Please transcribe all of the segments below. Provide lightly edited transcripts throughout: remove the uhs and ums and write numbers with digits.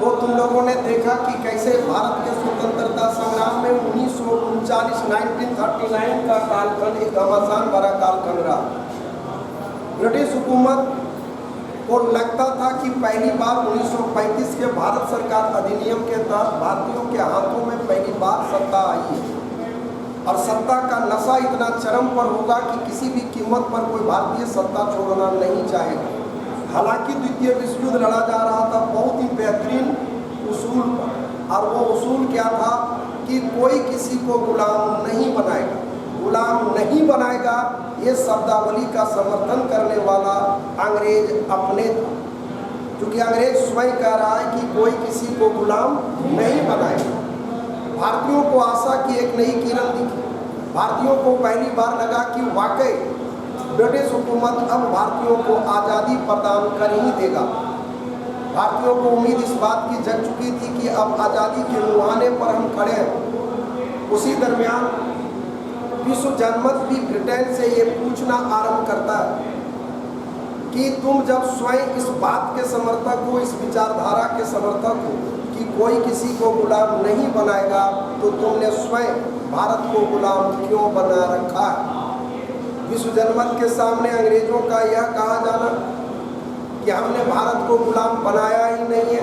तो तुम लोगों ने देखा कि कैसे भारत के स्वतंत्रता संग्राम में 1939 1939 का कालखंड एक घमासान भरा कालखंड रहा। ब्रिटिश हुकूमत को लगता था कि पहली बार 1935 के भारत सरकार अधिनियम के तहत भारतीयों के हाथों में पहली बार सत्ता आई है और सत्ता का नशा इतना चरम पर होगा कि किसी भी कीमत पर कोई भारतीय सत्ता छोड़ना नहीं चाहेगा। हालांकि द्वितीय विश्व युद्ध लड़ा जा रहा था बहुत ही बेहतरीन उसूल पर, और वो उसूल क्या था कि कोई किसी को गुलाम नहीं बनाएगा। गुलाम नहीं बनाएगा ये शब्दावली का समर्थन करने वाला अंग्रेज अपने था, क्योंकि अंग्रेज स्वयं कह रहा है कि कोई किसी को गुलाम नहीं बनाएगा। भारतीयों को आशा की एक नई किरण दिखी। भारतीयों को पहली बार लगा कि वाकई ब्रिटिश हुकूमत अब भारतीयों को आज़ादी प्रदान कर ही देगा। भारतीयों को उम्मीद इस बात की जग चुकी थी कि अब आज़ादी के मुहाने पर हम खड़े हैं। उसी दरमियान विश्व जनमत भी ब्रिटेन से ये पूछना आरंभ करता है कि तुम जब स्वयं इस बात के समर्थक हो, इस विचारधारा के समर्थक हो कि कोई किसी को गुलाम नहीं बनाएगा, तो तुमने स्वयं भारत को गुलाम क्यों बना रखा है। विश्व जनमत के सामने अंग्रेजों का यह कहा जाना कि हमने भारत को गुलाम बनाया ही नहीं है,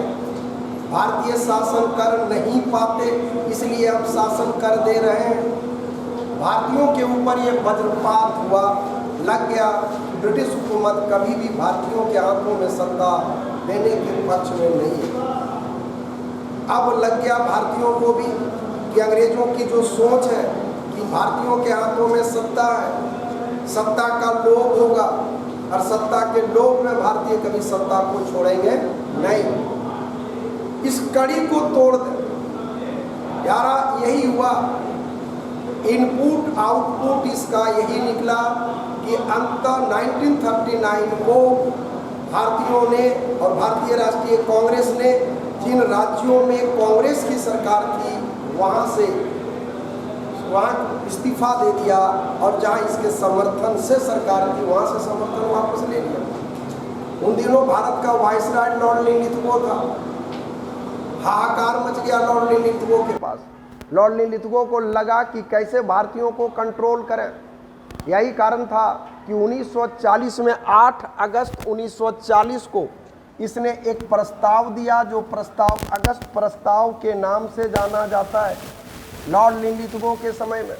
भारतीय शासन कर नहीं पाते इसलिए हम शासन कर दे रहे हैं। भारतीयों के ऊपर ये वज्रपात हुआ, लग गया। ब्रिटिश हुकूमत कभी भी भारतीयों के हाथों में सत्ता देने के पक्ष में नहीं है। अब लग गया भारतीयों को भी कि अंग्रेजों की जो सोच है कि भारतीयों के हाथों में सत्ता है, सत्ता का लोभ होगा और सत्ता के लोभ में भारतीय कभी सत्ता को छोड़ेंगे नहीं। इस कड़ी को तोड़ दे यारा, यही हुआ। इनपुट आउटपुट इसका यही निकला कि अंततः 1939 को भारतीयों ने और भारतीय राष्ट्रीय कांग्रेस ने जिन राज्यों में कांग्रेस की सरकार थी वहाँ इस्तीफा दे दिया और जहाँ इसके समर्थन से सरकार थी वहाँ से समर्थन वापस ले लिया। उन दिनों भारत का वाइसराय लॉर्ड लिलिथगो था। हाहाकार मच गया लॉर्ड लिलिथगो के पास। लॉर्ड लिलिथगो को लगा कि कैसे भारतीयों को कंट्रोल करें। यही कारण था कि 1940 में 8 अगस्त 1940 को इसने एक प्रस्ताव दिया, जो प्रस्ताव अगस्त प्रस्ताव के नाम से जाना जाता है। लॉर्ड लिलिथगो के समय में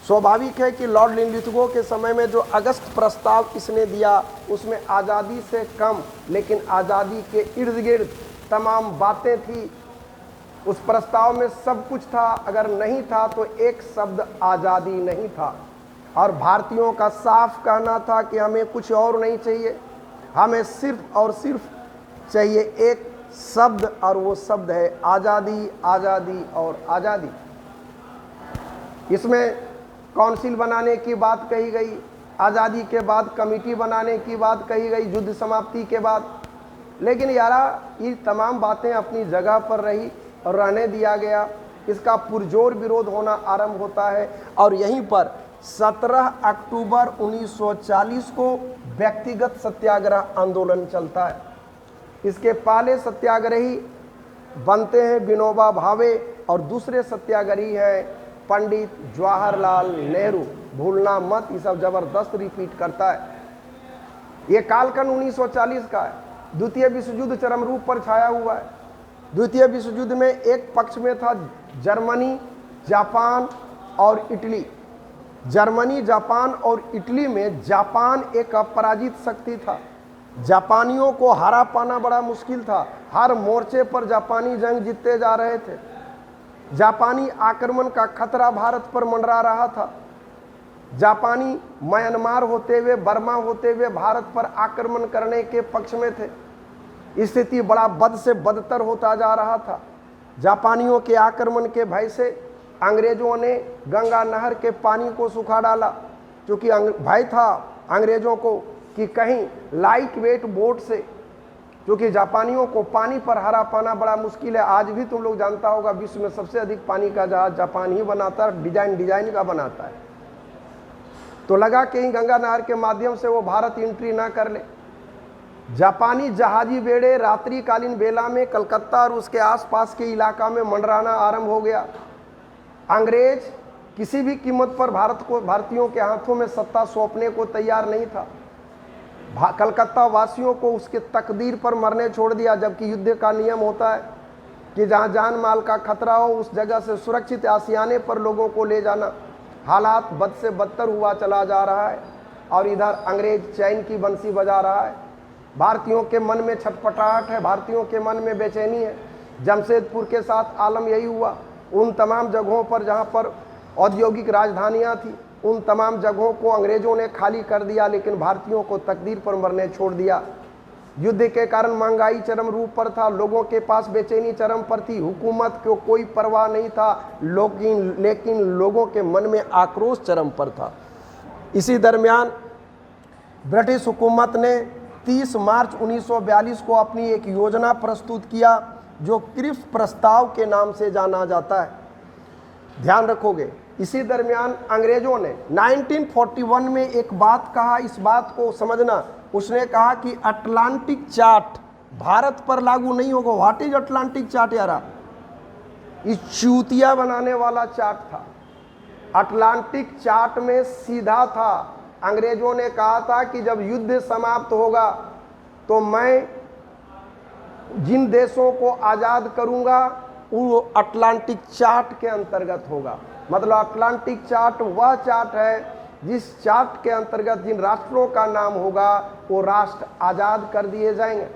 स्वाभाविक है कि लॉर्ड लिलिथगो के समय में जो अगस्त प्रस्ताव इसने दिया उसमें आज़ादी से कम लेकिन आज़ादी के इर्द गिर्द तमाम बातें थी। उस प्रस्ताव में सब कुछ था, अगर नहीं था तो एक शब्द आज़ादी नहीं था। और भारतीयों का साफ कहना था कि हमें कुछ और नहीं चाहिए, हमें सिर्फ और सिर्फ चाहिए एक शब्द, और वो शब्द है आज़ादी, आज़ादी और आज़ादी। इसमें काउंसिल बनाने की बात कही गई, आज़ादी के बाद कमेटी बनाने की बात कही गई युद्ध समाप्ति के बाद। लेकिन यारा ये तमाम बातें अपनी जगह पर रही और रहने दिया गया। इसका पुरजोर विरोध होना आरंभ होता है और यहीं पर 17 अक्टूबर 1940 को व्यक्तिगत सत्याग्रह आंदोलन चलता है। इसके पहले सत्याग्रही बनते हैं विनोबा भावे और दूसरे सत्याग्रही हैं पंडित जवाहरलाल नेहरू। भूलना मत, ये सब जबरदस्त रिपीट करता है। ये कालखंड 1940 का है। द्वितीय विश्व युद्ध चरम रूप पर छाया हुआ है। द्वितीय विश्व युद्ध में एक पक्ष में था जर्मनी, जापान और इटली। जर्मनी, जापान और इटली में जापान एक अपराजित शक्ति था। जापानियों को हरा पाना बड़ा मुश्किल था। हर मोर्चे पर जापानी जंग जीतते जा रहे थे। जापानी आक्रमण का खतरा भारत पर मंडरा रहा था। जापानी म्यांमार होते हुए, बर्मा होते हुए भारत पर आक्रमण करने के पक्ष में थे। स्थिति बड़ा बद से बदतर होता जा रहा था। जापानियों के आक्रमण के भय से अंग्रेजों ने गंगा नहर के पानी को सुखा डाला, क्योंकि भय था अंग्रेजों को कि कहीं लाइट वेट बोट से, क्योंकि जापानियों को पानी पर हरा पाना बड़ा मुश्किल है। आज भी तुम लोग जानता होगा विश्व में सबसे अधिक पानी का जहाज जापान ही बनाता है, डिजाइन का बनाता है। तो लगा कहीं गंगा नहर के माध्यम से वो भारत एंट्री ना कर ले। जापानी जहाजी बेड़े रात्रिकालीन बेला में कलकत्ता और उसके आसपास के इलाका में मंडराना आरंभ हो गया। अंग्रेज किसी भी कीमत पर भारतीयों के हाथों में सत्ता सौंपने को तैयार नहीं था। कलकत्ता वासियों को उसके तकदीर पर मरने छोड़ दिया, जबकि युद्ध का नियम होता है कि जहां जान माल का खतरा हो उस जगह से सुरक्षित आशियाने पर लोगों को ले जाना। हालात बद से बदतर हुआ चला जा रहा है और इधर अंग्रेज चैन की बंसी बजा रहा है। भारतीयों के मन में छटपटाहट है, भारतीयों के मन में बेचैनी है। जमशेदपुर के साथ आलम यही हुआ। उन तमाम जगहों पर जहां पर औद्योगिक राजधानियां थी, उन तमाम जगहों को अंग्रेजों ने खाली कर दिया, लेकिन भारतीयों को तकदीर पर मरने छोड़ दिया। युद्ध के कारण महंगाई चरम रूप पर था, लोगों के पास बेचैनी चरम पर थी, हुकूमत को कोई परवाह नहीं था, लेकिन लोगों के मन में आक्रोश चरम पर था। इसी दरमियान ब्रिटिश हुकूमत ने 30 मार्च 1942 को अपनी एक योजना प्रस्तुत किया जो क्रिप्स प्रस्ताव के नाम से जाना जाता है। ध्यान रखोगे, इसी दरमियान अंग्रेजों ने 1941 में एक बात कहा, इस बात को समझना। उसने कहा कि अटलांटिक चार्ट भारत पर लागू नहीं होगा। व्हाट इज अटलांटिक चार्ट यारा? इस चूतिया बनाने वाला चार्ट था। अटलांटिक चार्ट में सीधा था, अंग्रेजों ने कहा था कि जब युद्ध समाप्त होगा तो मैं जिन देशों को आज़ाद करूंगा वो अटलांटिक चार्ट के अंतर्गत होगा। मतलब अटलांटिक चार्ट वह चार्ट है जिस चार्ट के अंतर्गत जिन राष्ट्रों का नाम होगा वो राष्ट्र आज़ाद कर दिए जाएंगे।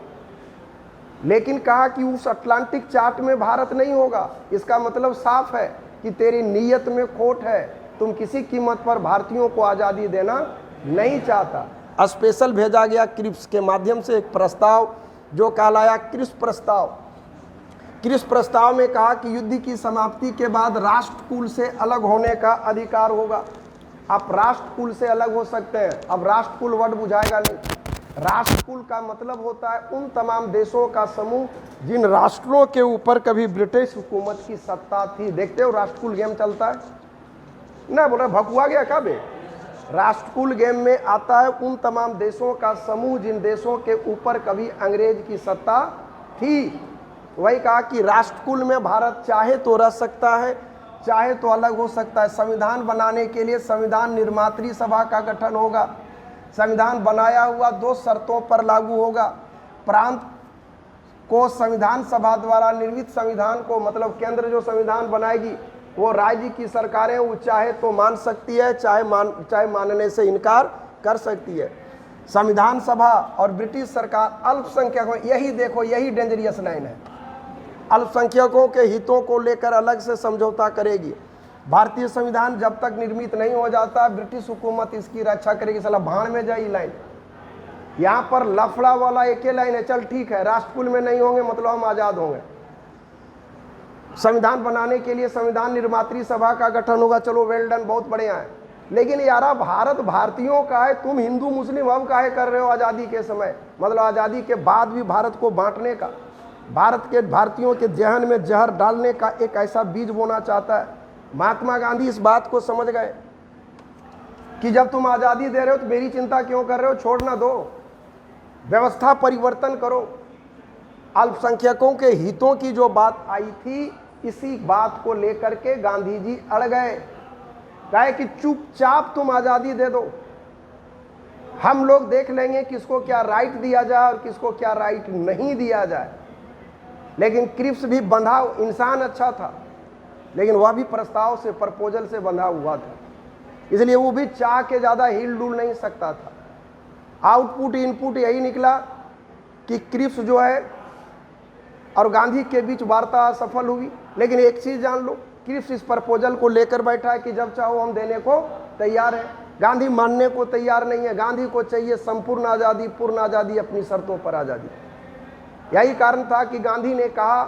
लेकिन कहा कि उस अटलांटिक चार्ट में भारत नहीं होगा। इसका मतलब साफ है कि तेरी नीयत में खोट है, तुम किसी कीमत पर भारतीयों को आज़ादी देना नहीं चाहता। स्पेशल भेजा गया क्रिप्स के माध्यम से एक प्रस्ताव जो कहलाया क्रिप्स प्रस्ताव। क्रिप्स प्रस्ताव में कहा कि युद्ध की समाप्ति के बाद राष्ट्रकुल से अलग होने का अधिकार होगा। आप राष्ट्रकुल से अलग हो सकते हैं। अब राष्ट्रकुल वर्ड बुझाएगा नहीं। राष्ट्रकुल का मतलब होता है उन तमाम देशों का समूह जिन राष्ट्रों के ऊपर कभी ब्रिटिश हुकूमत की सत्ता थी। देखते हो राष्ट्रकुल गेम चलता है ना, बोल रहे भकुआ गया कब? राष्ट्रकुल गेम में आता है उन तमाम देशों का समूह जिन देशों के ऊपर कभी अंग्रेज की सत्ता थी। वही कहा कि राष्ट्रकुल में भारत चाहे तो रह सकता है, चाहे तो अलग हो सकता है। संविधान बनाने के लिए संविधान निर्मात्री सभा का गठन होगा। संविधान बनाया हुआ 2 शर्तों पर लागू होगा। प्रांत को संविधान सभा द्वारा निर्मित संविधान को, मतलब केंद्र जो संविधान बनाएगी वो राज्य की सरकारें वो चाहे तो मान सकती है, चाहे मानने से इनकार कर सकती है। संविधान सभा और ब्रिटिश सरकार अल्पसंख्यकों, यही देखो यही डेंजरियस लाइन है, अल्पसंख्यकों के हितों को लेकर अलग से समझौता करेगी। भारतीय संविधान जब तक निर्मित नहीं हो जाता ब्रिटिश हुकूमत इसकी रक्षा करेगी। साला भाड़ में जाए लाइन। यहाँ पर लफड़ा वाला एक ही लाइन है, चल ठीक है राष्ट्रकुल में नहीं होंगे मतलब हम आज़ाद होंगे। संविधान बनाने के लिए संविधान निर्मात्री सभा का गठन होगा, चलो वेल डन, बहुत बढ़िया है। लेकिन यारा भारत भारतीयों का है, तुम हिंदू मुस्लिम अब काहे कर रहे हो आज़ादी के समय? मतलब आज़ादी के बाद भी भारत को बांटने का, भारतीयों के जहन में जहर डालने का एक ऐसा बीज बोना चाहता है। महात्मा गांधी इस बात को समझ गए कि जब तुम आज़ादी दे रहे हो तो मेरी चिंता क्यों कर रहे हो, छोड़ना दो, व्यवस्था परिवर्तन करो। अल्पसंख्यकों के हितों की जो बात आई थी, इसी बात को लेकर के गांधी जी अड़ गए। कहे कि चुपचाप तुम आज़ादी दे दो, हम लोग देख लेंगे किसको क्या राइट दिया जाए और किसको क्या राइट नहीं दिया जाए। लेकिन क्रिप्स भी बंधा, इंसान अच्छा था लेकिन वह भी प्रस्ताव से, प्रपोजल से बंधा हुआ था, इसलिए वो भी चाह के ज़्यादा हिल डुल नहीं सकता था। आउटपुट इनपुट यही निकला कि क्रिप्स जो है और गांधी के बीच वार्ता सफल हुई। लेकिन एक चीज़ जान लो, क्रिप्स इस प्रपोजल को लेकर बैठा है कि जब चाहो हम देने को तैयार है। गांधी मानने को तैयार नहीं है। गांधी को चाहिए संपूर्ण आज़ादी, पूर्ण आज़ादी, अपनी शर्तों पर आज़ादी। यही कारण था कि गांधी ने कहा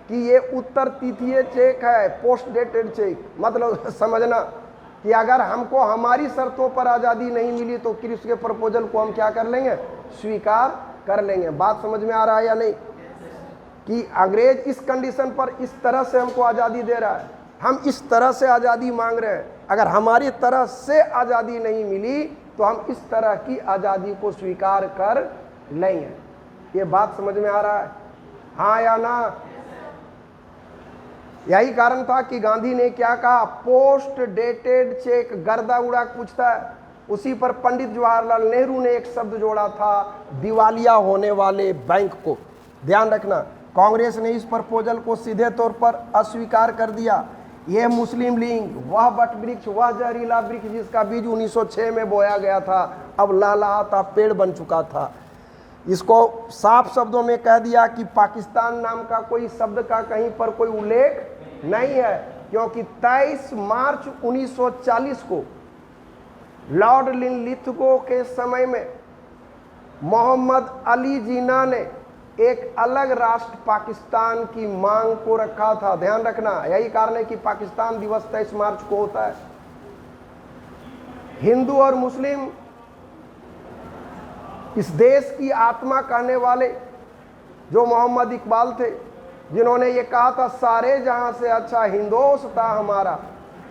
कि ये उत्तर तिथीय चेक है, पोस्ट डेटेड चेक। मतलब समझना कि अगर हमको हमारी शर्तों पर आज़ादी नहीं मिली तो क्रिप्स के प्रपोजल को हम क्या कर लेंगे, स्वीकार कर लेंगे। बात समझ में आ रहा है या नहीं? कि अंग्रेज इस कंडीशन पर इस तरह से हमको आज़ादी दे रहा है, हम इस तरह से आज़ादी मांग रहे हैं, अगर हमारी तरह से आज़ादी नहीं मिली तो हम इस तरह की आज़ादी को स्वीकार कर लेंगे। ये बात समझ में आ रहा है, हाँ या ना? यही कारण था कि गांधी ने क्या कहा, पोस्ट डेटेड चेक, गर्दा उड़ा पूछता है। उसी पर पंडित जवाहरलाल नेहरू ने एक शब्द जोड़ा था, दिवालिया होने वाले बैंक को। ध्यान रखना, कांग्रेस ने इस प्रपोजल को सीधे तौर पर अस्वीकार कर दिया। यह मुस्लिम लीग, वह बट वृक्ष, वह जहरीला वृक्ष जिसका बीज 1906 में बोया गया था, अब लहलहाता पेड़ बन चुका था। इसको साफ शब्दों में कह दिया कि पाकिस्तान नाम का कोई शब्द का कहीं पर कोई उल्लेख नहीं है, क्योंकि 23 मार्च 1940 को लॉर्ड लिनलिथगो के समय में मोहम्मद अली जिन्ना ने एक अलग राष्ट्र पाकिस्तान की मांग को रखा था। ध्यान रखना, यही कारण है कि पाकिस्तान दिवस 23 मार्च को होता है। हिंदू और मुस्लिम इस देश की आत्मा कहने वाले जो मोहम्मद इकबाल थे, जिन्होंने ये कहा था सारे जहां से अच्छा हिंदोस था हमारा,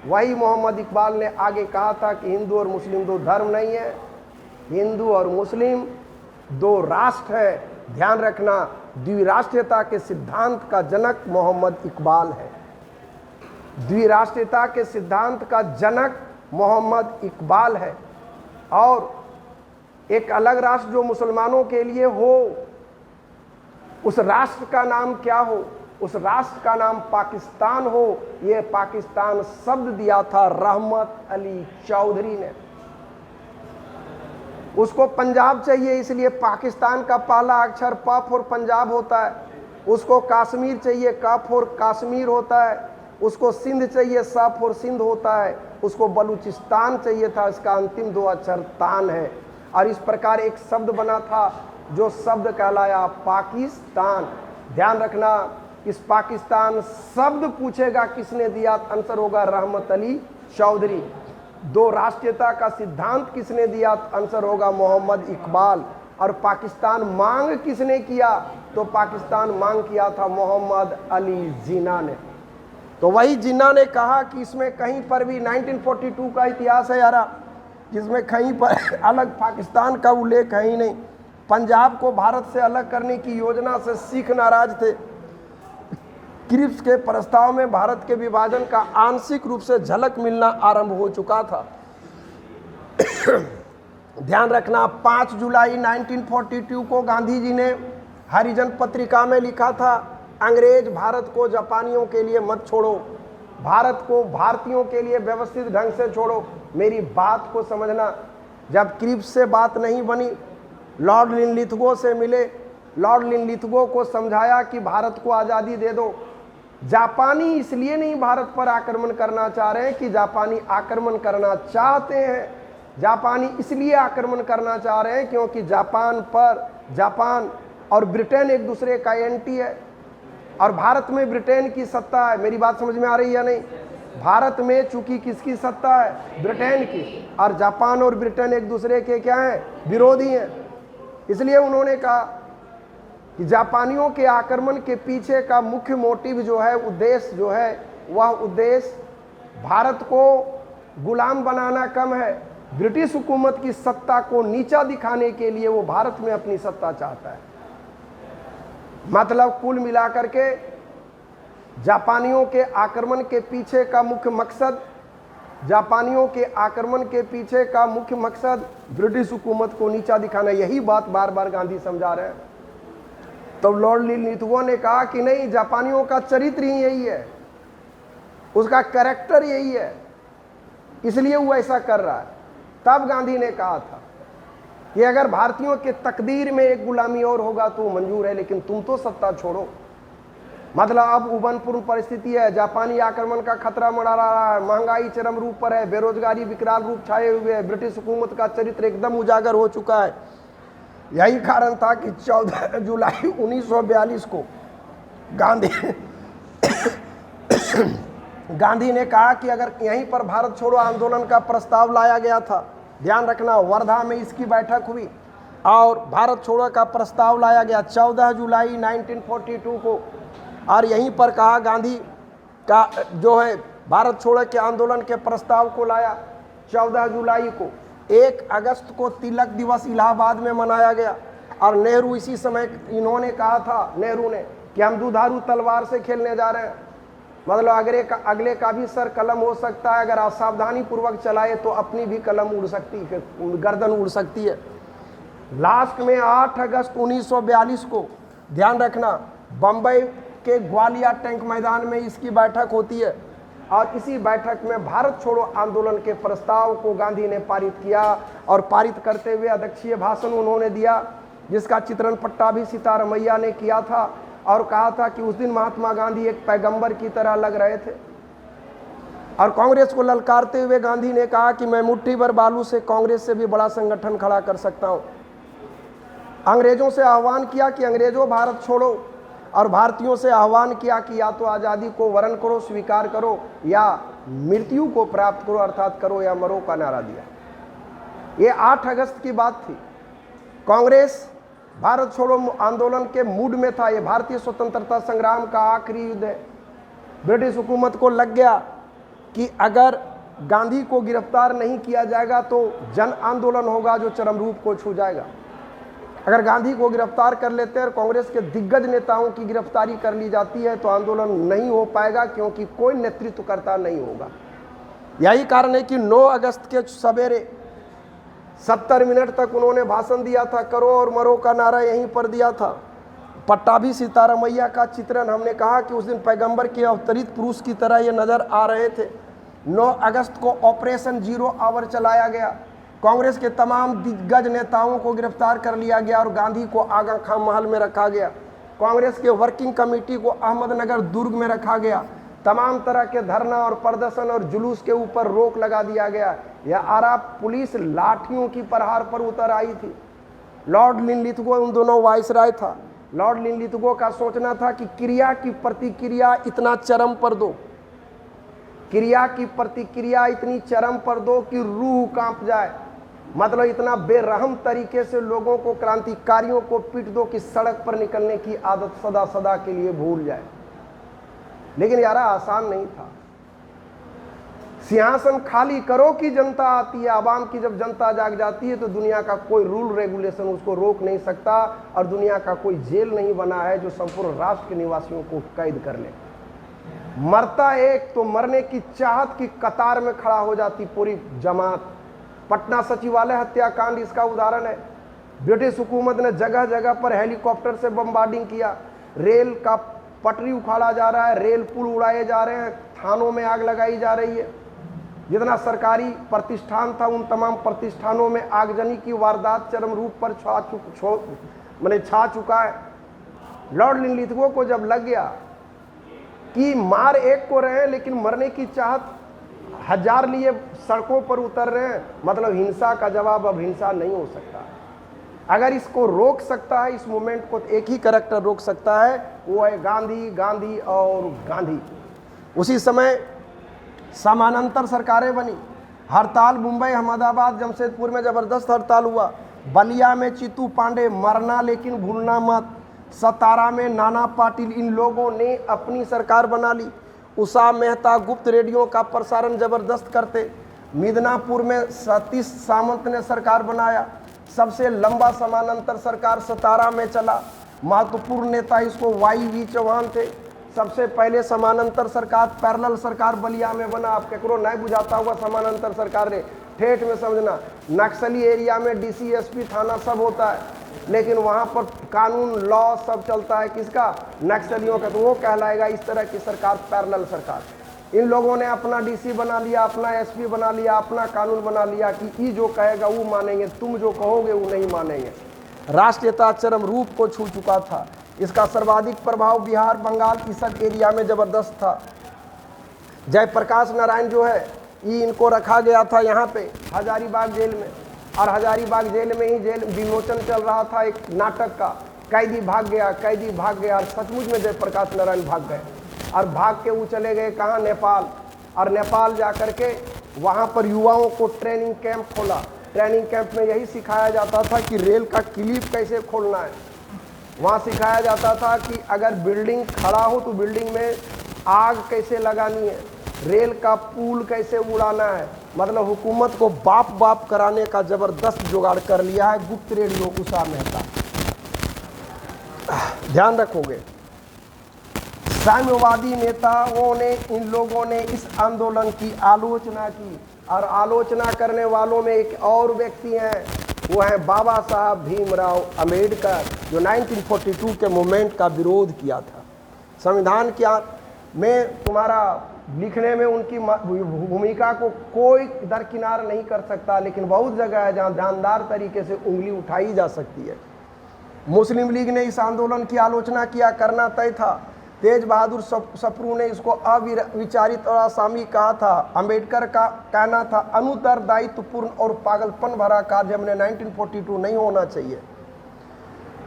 वही मोहम्मद इकबाल ने आगे कहा था कि हिंदू और मुस्लिम दो धर्म नहीं है, हिंदू और मुस्लिम दो राष्ट्र है। ध्यान रखना, द्विराष्ट्रीयता के सिद्धांत का जनक मोहम्मद इकबाल है। द्विराष्ट्रीयता के सिद्धांत का जनक मोहम्मद इकबाल है। और एक अलग राष्ट्र जो मुसलमानों के लिए हो, उस राष्ट्र का नाम क्या हो? उस राष्ट्र का नाम पाकिस्तान हो। यह पाकिस्तान शब्द दिया था रहमत अली चौधरी ने। उसको पंजाब चाहिए, इसलिए पाकिस्तान का पहला अक्षर प फॉर पंजाब होता है। उसको कश्मीर चाहिए, क फॉर कश्मीर होता है। उसको सिंध चाहिए, स फॉर सिंध होता है। उसको बलूचिस्तान चाहिए था, इसका अंतिम दो अक्षर तान है। और इस प्रकार एक शब्द बना था जो शब्द कहलाया पाकिस्तान। ध्यान रखना, इस पाकिस्तान शब्द पूछेगा किसने दिया, आंसर होगा रहमत अली चौधरी। दो राष्ट्रीयता का सिद्धांत किसने दिया, आंसर होगा मोहम्मद इकबाल। और पाकिस्तान मांग किसने किया, तो पाकिस्तान मांग किया था मोहम्मद अली जिन्ना ने। तो वही जिन्ना ने कहा कि इसमें कहीं पर भी 1942 का इतिहास है यारा, जिसमें कहीं पर अलग पाकिस्तान का उल्लेख है ही नहीं। पंजाब को भारत से अलग करने की योजना से सिख नाराज थे। क्रिप्स के प्रस्ताव में भारत के विभाजन का आंशिक रूप से झलक मिलना आरंभ हो चुका था। ध्यान रखना, 5 जुलाई 1942 को गांधी जी ने हरिजन पत्रिका में लिखा था, अंग्रेज भारत को जापानियों के लिए मत छोड़ो, भारत को भारतीयों के लिए व्यवस्थित ढंग से छोड़ो। मेरी बात को समझना, जब क्रिप्स से बात नहीं बनी, लॉर्ड लिनलिथगो से मिले, लॉर्ड लिनलिथगो को समझाया कि भारत को आज़ादी दे दो। जापानी इसलिए नहीं भारत पर आक्रमण करना चाह रहे हैं कि जापानी आक्रमण करना चाहते हैं, जापानी इसलिए आक्रमण करना चाह रहे हैं क्योंकि जापान और ब्रिटेन एक दूसरे का एंटी है और भारत में ब्रिटेन की सत्ता है। मेरी बात समझ में आ रही है या नहीं? भारत में चूंकि किसकी सत्ता है, ब्रिटेन की, और जापान और ब्रिटेन एक दूसरे के क्या हैं, विरोधी हैं। इसलिए उन्होंने कहा कि जापानियों के आक्रमण के पीछे का मुख्य मोटिव जो है, उद्देश्य जो है, वह उद्देश्य भारत को गुलाम बनाना कम है, ब्रिटिश हुकूमत की सत्ता को नीचा दिखाने के लिए वो भारत में अपनी सत्ता चाहता है। मतलब कुल मिलाकर के जापानियों के आक्रमण के पीछे का मुख्य मकसद, जापानियों के आक्रमण के पीछे का मुख्य मकसद ब्रिटिश हुकूमत को नीचा दिखाना। यही बात बार बार गांधी समझा रहे हैं। तो लॉर्ड लिनलिथगो ने कहा कि नहीं, जापानियों का चरित्र ही यही है, उसका कैरेक्टर यही है, इसलिए वो ऐसा कर रहा है। तब गांधी ने कहा था कि अगर भारतीयों के तकदीर में एक गुलामी और होगा तो मंजूर है, लेकिन तुम तो सत्ता छोड़ो। मतलब अब उबनपूर्ण परिस्थिति है, जापानी आक्रमण का खतरा मंडरा रहा है, महंगाई चरम रूप पर है, बेरोजगारी विकराल रूप छाए हुए है, ब्रिटिश हुकूमत का चरित्र एकदम उजागर हो चुका है। यही कारण था कि 14 जुलाई 1942 को गांधी ने कहा कि अगर यहीं पर भारत छोड़ो आंदोलन का प्रस्ताव लाया गया था, ध्यान रखना, वर्धा में इसकी बैठक हुई और भारत छोड़ो का प्रस्ताव लाया गया 14 जुलाई 1942 को। और यहीं पर कहा गांधी का जो है भारत छोड़ो के आंदोलन के प्रस्ताव को लाया 14 जुलाई को। 1 अगस्त को तिलक दिवस इलाहाबाद में मनाया गया और नेहरू इसी समय इन्होंने कहा था, नेहरू ने, कि हम दुधारू तलवार से खेलने जा रहे हैं, मतलब अगले का भी सर कलम हो सकता है, अगर असावधानी पूर्वक चलाए तो अपनी भी कलम उड़ सकती है, गर्दन उड़ सकती है। लास्ट में 8 अगस्त 1942 को, ध्यान रखना, बम्बई के ग्वालियर टैंक मैदान में इसकी बैठक होती है और इसी बैठक में भारत छोड़ो आंदोलन के प्रस्ताव को गांधी ने पारित किया और पारित करते हुए अध्यक्षीय भाषण उन्होंने दिया, जिसका चित्रण पट्टाभी सीतारमैया ने किया था और कहा था कि उस दिन महात्मा गांधी एक पैगंबर की तरह लग रहे थे। और कांग्रेस को ललकारते हुए गांधी ने कहा कि मैं मुट्ठी भर बालू से कांग्रेस से भी बड़ा संगठन खड़ा कर सकता हूं। अंग्रेजों से आह्वान किया कि अंग्रेजों भारत छोड़ो, और भारतीयों से आह्वान किया कि या तो आज़ादी को वरण करो, स्वीकार करो, या मृत्यु को प्राप्त करो, अर्थात करो या मरो का नारा दिया। ये 8 अगस्त की बात थी। कांग्रेस भारत छोड़ो आंदोलन के मूड में था। ये भारतीय स्वतंत्रता संग्राम का आखिरी युद्ध है। ब्रिटिश हुकूमत को लग गया कि अगर गांधी को गिरफ्तार नहीं किया जाएगा तो जन आंदोलन होगा जो चरम रूप को छू जाएगा। अगर गांधी को गिरफ्तार कर लेते हैं और कांग्रेस के दिग्गज नेताओं की गिरफ्तारी कर ली जाती है तो आंदोलन नहीं हो पाएगा, क्योंकि कोई नेतृत्वकर्ता नहीं होगा। यही कारण है कि 9 अगस्त के सवेरे 70 मिनट तक उन्होंने भाषण दिया था, करो और मरो का नारा यहीं पर दिया था। पट्टाभी सीतारमैया का चित्रण हमने कहा कि उस दिन पैगंबर के अवतरित पुरुष की तरह ये नजर आ रहे थे। 9 अगस्त को ऑपरेशन जीरो आवर चलाया गया। कांग्रेस के तमाम दिग्गज नेताओं को गिरफ्तार कर लिया गया और गांधी को आगा खां महल में रखा गया। कांग्रेस के वर्किंग कमेटी को अहमदनगर दुर्ग में रखा गया। तमाम तरह के धरना और प्रदर्शन और जुलूस के ऊपर रोक लगा दिया गया। यह आरा पुलिस लाठियों की प्रहार पर उतर आई थी। लॉर्ड लिनलिथगो उन दोनों वाइसराय था। लॉर्ड लिनलिथगो का सोचना था कि क्रिया की प्रतिक्रिया इतना चरम पर दो, क्रिया की प्रतिक्रिया इतनी चरम पर दो कि रूह कांप जाए, मतलब इतना बेरहम तरीके से लोगों को, क्रांतिकारियों को पीट दो कि सड़क पर निकलने की आदत सदा सदा के लिए भूल जाए। लेकिन यार आसान नहीं था। सिंहासन खाली करो कि जनता आती है। आवाम की जब जनता जाग जाती है तो दुनिया का कोई रूल रेगुलेशन उसको रोक नहीं सकता, और दुनिया का कोई जेल नहीं बना है जो संपूर्ण राष्ट्र के निवासियों को कैद कर ले। मरता एक तो मरने की चाहत की कतार में खड़ा हो जाती पूरी जमात। पटना सचिवालय हत्याकांड इसका उदाहरण है। ब्रिटिश हुकूमत ने जगह जगह पर हेलीकॉप्टर से बमबार्डिंग किया, रेल का पटरी उखाड़ा जा रहा है, रेल पुल उड़ाए जा रहे हैं, थानों में आग लगाई जा रही है। जितना सरकारी प्रतिष्ठान था उन तमाम प्रतिष्ठानों में आगजनी की वारदात चरम रूप पर छा चुका है। लॉर्ड लिनलिथगो को जब लग गया कि मार एक को रहे हैं लेकिन मरने की चाहत हजार लिए सड़कों पर उतर रहे हैं, मतलब हिंसा का जवाब अब हिंसा नहीं हो सकता। अगर इसको रोक सकता है, इस मूवमेंट को एक ही कैरेक्टर रोक सकता है, वो है गांधी, गांधी और गांधी। उसी समय समानांतर सरकारें बनी। हड़ताल मुंबई, अहमदाबाद, जमशेदपुर में जबरदस्त हड़ताल हुआ। बलिया में चित्तू पांडे, मरना लेकिन भूलना मत। सतारा में नाना पाटिल, इन लोगों ने अपनी सरकार बना ली। उषा मेहता गुप्त रेडियो का प्रसारण जबरदस्त करते। मिदनापुर में सतीश सामंत ने सरकार बनाया। सबसे लंबा समानांतर सरकार सतारा में चला। महत्वपूर्ण नेता इसको YV चौहान थे। सबसे पहले समानांतर सरकार, पैरेलल सरकार बलिया में बना। आप केकरो नहीं बुझाता हुआ समानांतर सरकार ने, ठेठ में समझना। नक्सली एरिया में DC SP थाना सब होता है, लेकिन वहाँ पर कानून लॉ सब चलता है किसका? नक्सलियों का। तो वो कहलाएगा इस तरह की सरकार पैरेलल सरकार। इन लोगों ने अपना DC बना लिया, अपना SP बना लिया, अपना कानून बना लिया कि ये जो कहेगा वो मानेंगे, तुम जो कहोगे वो नहीं मानेंगे। राष्ट्रीयता चरम रूप को छू चुका था। इसका सर्वाधिक प्रभाव बिहार, बंगाल की सब एरिया में जबरदस्त था। जयप्रकाश नारायण जो है, ये इनको रखा गया था यहाँ पे हजारीबाग जेल में, और हजारीबाग जेल में ही जेल विमोचन चल रहा था एक नाटक का। कैदी भाग गया, कैदी भाग गया, और सचमुच में जयप्रकाश नारायण भाग गए। और भाग के वो चले गए कहाँ? नेपाल। और नेपाल जा कर के वहाँ पर युवाओं को ट्रेनिंग कैंप खोला। ट्रेनिंग कैंप में यही सिखाया जाता था कि रेल का क्लिप कैसे खोलना है। वहाँ सिखाया जाता था कि अगर बिल्डिंग खड़ा हो तो बिल्डिंग में आग कैसे लगानी है, रेल का पुल कैसे उड़ाना है। मतलब हुकूमत को बाप बाप कराने का जबरदस्त जुगाड़ कर लिया है गुप्त रेडियो उषा मेहता। ध्यान रखोगे, साम्यवादी नेताओं ने, इन लोगों ने इस आंदोलन की आलोचना की, और आलोचना करने वालों में एक और व्यक्ति हैं, वो है बाबा साहब भीमराव अंबेडकर, जो 1942 के मूवमेंट का विरोध किया था। संविधान क्या में तुम्हारा लिखने में उनकी भूमिका को कोई दरकिनार नहीं कर सकता, लेकिन बहुत जगह है जहाँ जानदार तरीके से उंगली उठाई जा सकती है। मुस्लिम लीग ने इस आंदोलन की आलोचना किया, करना तय था। तेज बहादुर सप्रू ने इसको अविचारित और असामी कहा था। अंबेडकर का कहना था अनुत्तरदायित्वपूर्ण और पागलपन भरा कार्य हमने 1942 नहीं होना चाहिए।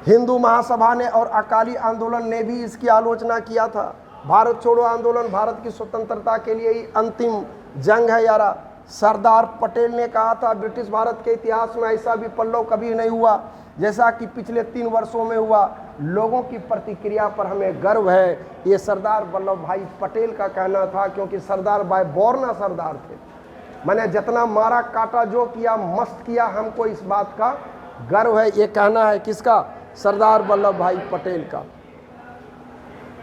हिंदू महासभा ने और अकाली आंदोलन ने भी इसकी आलोचना किया था। भारत छोड़ो आंदोलन भारत की स्वतंत्रता के लिए ही अंतिम जंग है यारा। सरदार पटेल ने कहा था ब्रिटिश भारत के इतिहास में ऐसा भी पल्लव कभी नहीं हुआ जैसा कि पिछले 3 वर्षों में हुआ। लोगों की प्रतिक्रिया पर हमें गर्व है। ये सरदार वल्लभ भाई पटेल का कहना था, क्योंकि सरदार भाई बोरना सरदार थे। मैंने जितना मारा काटा जो किया मस्त किया, हमको इस बात का गर्व है। ये कहना है किसका? सरदार वल्लभ भाई पटेल का।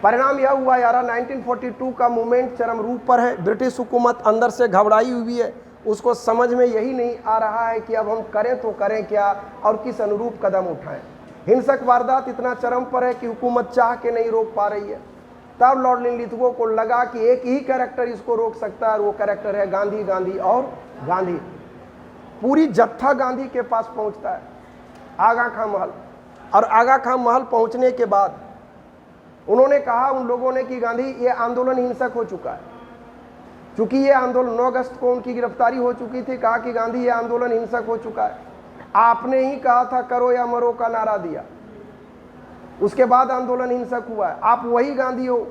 परिणाम यह हुआ यारा 1942 का मूवमेंट चरम रूप पर है। ब्रिटिश हुकूमत अंदर से घबराई हुई है। उसको समझ में यही नहीं आ रहा है कि अब हम करें तो करें क्या और किस अनुरूप कदम उठाएं। हिंसक वारदात इतना चरम पर है कि हुकूमत चाह के नहीं रोक पा रही है। तब लॉर्ड लिंलिथगो को लगा कि एक ही कैरेक्टर इसको रोक सकता है, और वो कैरेक्टर है गांधी। गांधी और गांधी। पूरी जत्था गांधी के पास पहुंचता है, आगा खां महल। और आगा खां महल पहुंचने के बाद उन्होंने कहा उन लोगों ने कि गांधी ये आंदोलन हिंसक हो चुका है। चूंकि ये आंदोलन 9 अगस्त को उनकी गिरफ्तारी हो चुकी थी, कहा कि गांधी ये आंदोलन हिंसक हो चुका है। आपने ही कहा था करो या मरो का नारा दिया, उसके बाद आंदोलन हिंसक हुआ है। आप वही गांधी हो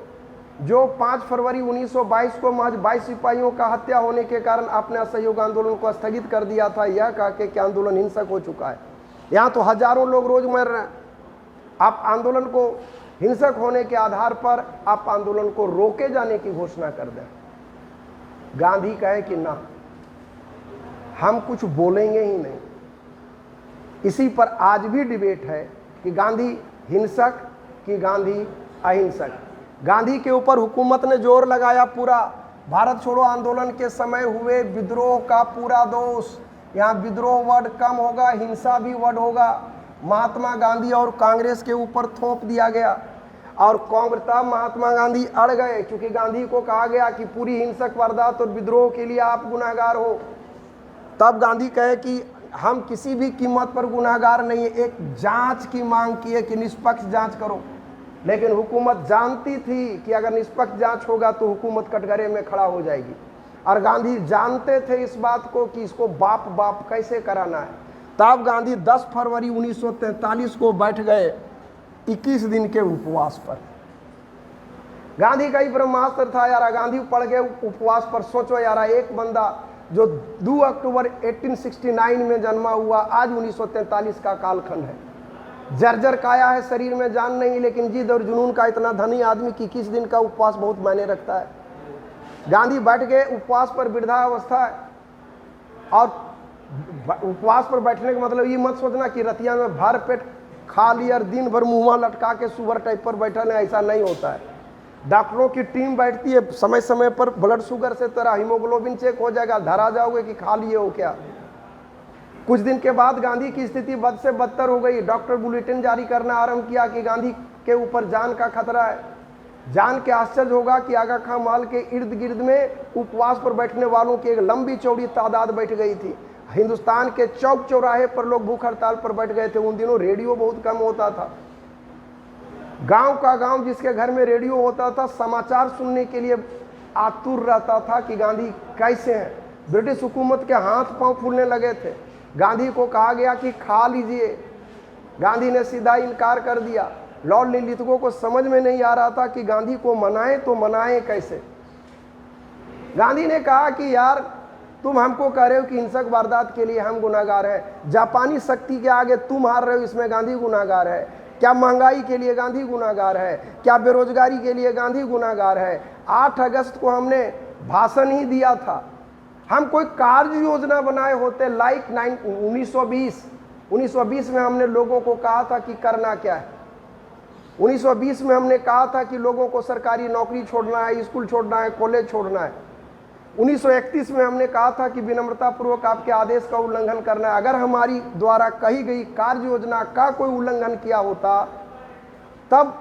जो 5 फरवरी 1922 को महज 22 सिपाहियों का हत्या होने के कारण आपने असहयोग आंदोलन को स्थगित कर दिया था, यह कहा कि आंदोलन हिंसक हो चुका है। यहाँ तो हजारों लोग रोज मर रहे हैं। आप आंदोलन को हिंसक होने के आधार पर आप आंदोलन को रोके जाने की घोषणा कर दें। गांधी कहे कि ना, हम कुछ बोलेंगे ही नहीं। इसी पर आज भी डिबेट है कि गांधी हिंसक कि गांधी अहिंसक। गांधी के ऊपर हुकूमत ने जोर लगाया पूरा। भारत छोड़ो आंदोलन के समय हुए विद्रोह का पूरा दोष, यहाँ विद्रोह वर्ड कम होगा, हिंसा भी वर्ड होगा, महात्मा गांधी और कांग्रेस के ऊपर थोप दिया गया। और कांग्रेस महात्मा गांधी अड़ गए, क्योंकि गांधी को कहा गया कि पूरी हिंसक वारदात और विद्रोह के लिए आप गुनाहगार हो। तब गांधी कहे कि हम किसी भी कीमत पर गुनाहगार नहीं है। एक जांच की मांग की है कि निष्पक्ष जांच करो, लेकिन हुकूमत जानती थी कि अगर निष्पक्ष जांच होगा तो हुकूमत कटघरे में खड़ा हो जाएगी। और गांधी जानते थे इस बात को कि इसको बाप बाप कैसे कराना है। तब गांधी 10 फरवरी 1943 को बैठ गए 21 दिन के उपवास पर। गांधी का ही ब्रह्मास्त्र था यारा। गांधी पड़ गए उपवास पर। सोचो यारा, एक बंदा जो 2 अक्टूबर 1869 में जन्मा हुआ, आज 1943 का कालखंड है। जर्जर काया है, शरीर में जान नहीं, लेकिन जिद और जुनून का इतना धनी आदमी कि 21 दिन का उपवास बहुत मायने रखता है। गांधी बैठ गए उपवास पर, वृद्धावस्था है। और उपवास पर बैठने का मतलब ये मत सोचना कि रतिया में भर पेट खा लिया और दिन भर मुँह लटका के सुअर टाइप पर बैठा है, ऐसा नहीं होता है। डॉक्टरों की टीम बैठती है, समय समय पर ब्लड शुगर से तेरा हीमोग्लोबिन चेक हो जाएगा, धरा जाओगे कि खा लिए हो क्या। कुछ दिन के बाद गांधी की स्थिति बद से बदतर हो गई। डॉक्टर बुलेटिन जारी करना आरंभ किया कि गांधी के ऊपर जान का खतरा है। जान के आश्चर्य होगा कि आगा खां महल के इर्द गिर्द में उपवास पर बैठने वालों की एक लंबी चौड़ी तादाद बैठ गई थी। हिंदुस्तान के चौक चौराहे पर लोग भूख हड़ताल पर बैठ गए थे। उन दिनों रेडियो बहुत कम होता था। गांव का गांव जिसके घर में रेडियो होता था समाचार सुनने के लिए आतुर रहता था कि गांधी कैसे हैं। ब्रिटिश हुकूमत के हाथ पांव फूलने लगे थे। गांधी को कहा गया कि खा लीजिए, गांधी ने सीधा इनकार कर दिया। लॉर्ड लिंलिथगो को समझ में नहीं आ रहा था कि गांधी को मनाएं तो मनाएं कैसे। गांधी ने कहा कि यार तुम हमको कह रहे हो कि हिंसक वारदात के लिए हम गुनाहगार हैं, जापानी शक्ति के आगे तुम हार रहे हो, इसमें गांधी गुनाहगार है क्या? महंगाई के लिए गांधी गुनाहगार है क्या? बेरोजगारी के लिए गांधी गुनाहगार है? 8 अगस्त को हमने भाषण ही दिया था। हम कोई कार्य योजना बनाए होते लाइक 1920 में हमने लोगों को कहा था कि करना क्या है। 1920 में हमने कहा था कि लोगों को सरकारी नौकरी छोड़ना है, स्कूल छोड़ना है, कॉलेज छोड़ना है। 1931 में हमने कहा था कि विनम्रतापूर्वक आपके आदेश का उल्लंघन करना है। अगर हमारी द्वारा कही गई कार्य योजना का कोई उल्लंघन किया होता, तब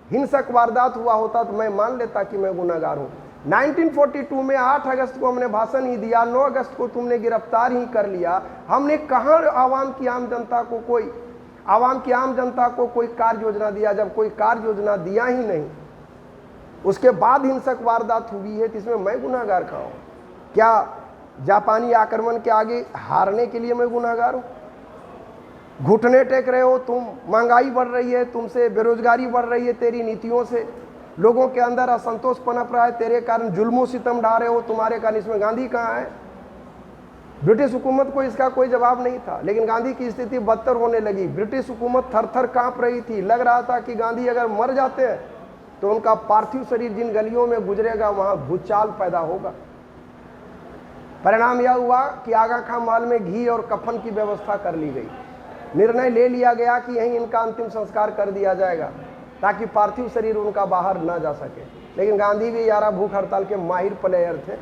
हिंसक वारदात हुआ होता, तो मैं मान लेता कि मैं गुनहगार हूँ। 1942 में 8 अगस्त को हमने भाषण ही दिया, 9 अगस्त को तुमने गिरफ्तार ही कर लिया। हमने कहाँ आवाम की आम जनता को कोई कार्य योजना दिया? जब कोई कार्य योजना दिया ही नहीं, उसके बाद हिंसक वारदात हुई है, तो इसमें मैं गुनहगार कहाँ हूँ? क्या जापानी आक्रमण के आगे हारने के लिए मैं गुनहगार हूँ? घुटने टेक रहे हो तुम, महंगाई बढ़ रही है तुमसे, बेरोजगारी बढ़ रही है तेरी नीतियों से, लोगों के अंदर असंतोष पनप रहा है, तेरे कारण जुल्मों सितम ढा रहे हो, तुम्हारे कारण। इसमें गांधी कहाँ है? ब्रिटिश हुकूमत को इसका कोई जवाब नहीं था, लेकिन गांधी की स्थिति बदतर होने लगी। ब्रिटिश हुकूमत थर थर कांप रही थी। लग रहा था कि गांधी अगर मर जाते हैं तो उनका पार्थिव शरीर जिन गलियों में गुजरेगा वहां भूचाल पैदा होगा। परिणाम यह हुआ कि आगा खां महल में घी और कफन की व्यवस्था कर ली गई। निर्णय ले लिया गया कि यहीं इनका अंतिम संस्कार कर दिया जाएगा, ताकि पार्थिव शरीर उनका बाहर ना जा सके। लेकिन गांधी भी यारा भूख हड़ताल के माहिर प्लेयर थे,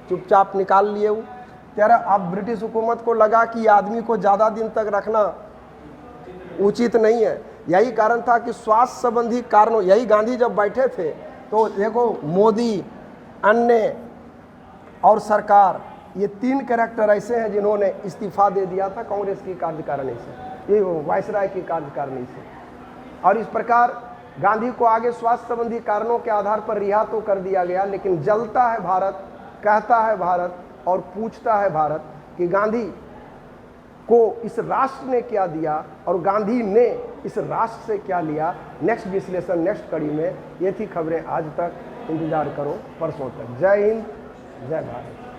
चुपचाप निकाल लिए वो। यारा अब ब्रिटिश हुकूमत को लगा कि आदमी को ज़्यादा दिन तक रखना उचित नहीं है। यही कारण था कि स्वास्थ्य संबंधी कारणों, यही गांधी जब बैठे थे तो देखो मोदी, अन्य और सरकार, ये 3 कैरेक्टर ऐसे हैं जिन्होंने इस्तीफा दे दिया था कांग्रेस की कार्यकारिणी से, ये वायसराय की कार्यकारिणी से। और इस प्रकार गांधी को आगे स्वास्थ्य संबंधी कारणों के आधार पर रिहा तो कर दिया गया, लेकिन जलता है भारत, कहता है भारत और पूछता है भारत कि गांधी को इस राष्ट्र ने क्या दिया और गांधी ने इस राष्ट्र से क्या लिया। नेक्स्ट विश्लेषण नेक्स्ट कड़ी में। ये थी खबरें आज तक। इंतजार करो परसों तक। जय हिंद, जय भारत।